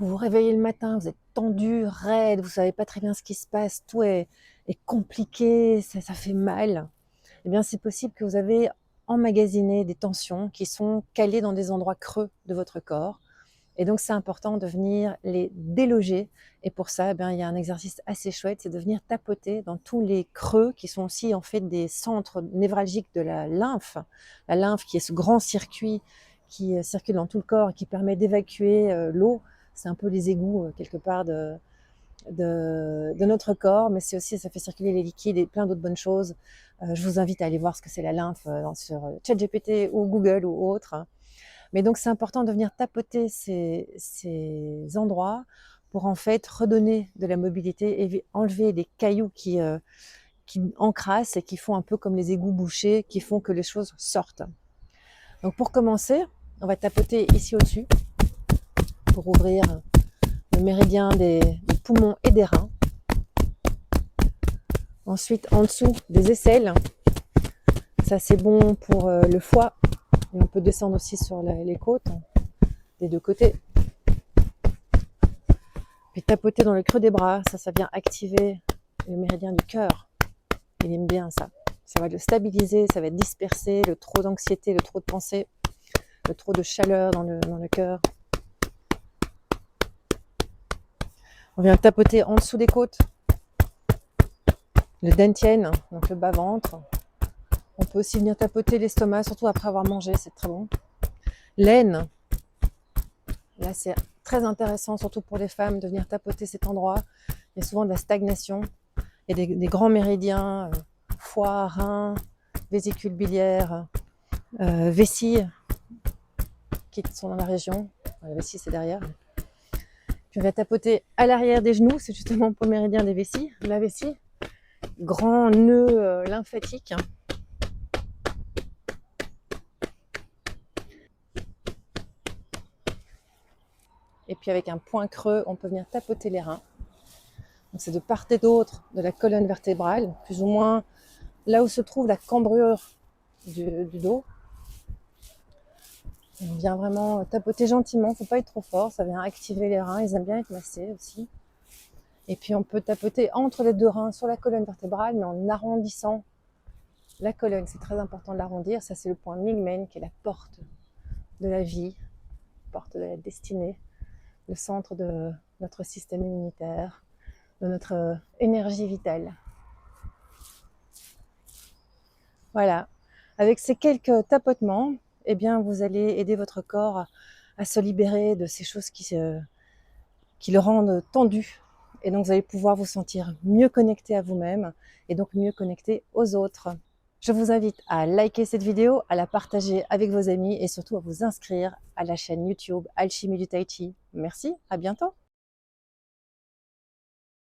Vous vous réveillez le matin, vous êtes tendu, raide, vous savez pas très bien ce qui se passe, tout est compliqué, ça fait mal. Eh bien, c'est possible que vous avez emmagasiné des tensions qui sont calées dans des endroits creux de votre corps. Et donc, c'est important de venir les déloger. Et pour ça, eh bien, il y a un exercice assez chouette, c'est de venir tapoter dans tous les creux qui sont aussi en fait des centres névralgiques de la lymphe. La lymphe qui est ce grand circuit qui circule dans tout le corps et qui permet d'évacuer l'eau. C'est un peu les égouts quelque part de notre corps, mais c'est aussi, ça fait circuler les liquides et plein d'autres bonnes choses. Je vous invite à aller voir ce que c'est la lymphe sur ChatGPT ou Google ou autre. Mais donc, c'est important de venir tapoter ces endroits pour en fait redonner de la mobilité et enlever les cailloux qui encrassent et qui font un peu comme les égouts bouchés, qui font que les choses sortent. Donc, pour commencer, on va tapoter ici au-dessus pour ouvrir le méridien des poumons et des reins. Ensuite, en dessous des aisselles, ça c'est bon pour le foie. Et on peut descendre aussi sur les côtes, des deux côtés. Puis tapoter dans le creux des bras, ça vient activer le méridien du cœur. Il aime bien ça. Ça va le stabiliser, ça va disperser le trop d'anxiété, le trop de pensée, le trop de chaleur dans le cœur. On vient tapoter en dessous des côtes, le dantian, donc le bas-ventre. On peut aussi venir tapoter l'estomac, surtout après avoir mangé, c'est très bon. L'aine, là c'est très intéressant, surtout pour les femmes, de venir tapoter cet endroit. Il y a souvent de la stagnation. Il y a des grands méridiens, foie, rein, vésicule biliaire, vessie, qui sont dans la région. La vessie, c'est derrière. Puis on va tapoter à l'arrière des genoux, c'est justement pour le méridien des vessies. La vessie, grand nœud lymphatique. Et puis avec un point creux, on peut venir tapoter les reins. Donc c'est de part et d'autre de la colonne vertébrale, plus ou moins là où se trouve la cambrure du dos. On vient vraiment tapoter gentiment, faut pas être trop fort, ça vient activer les reins, ils aiment bien être massés aussi. Et puis on peut tapoter entre les deux reins sur la colonne vertébrale, mais en arrondissant la colonne. C'est très important de l'arrondir, ça c'est le point Mingmen, qui est la porte de la vie, porte de la destinée, le centre de notre système immunitaire, de notre énergie vitale. Voilà, avec ces quelques tapotements, eh bien, vous allez aider votre corps à se libérer de ces choses qui le rendent tendu. Et donc, vous allez pouvoir vous sentir mieux connecté à vous-même et donc mieux connecté aux autres. Je vous invite à liker cette vidéo, à la partager avec vos amis et surtout à vous inscrire à la chaîne YouTube Alchimie du Tai Chi. Merci, à bientôt.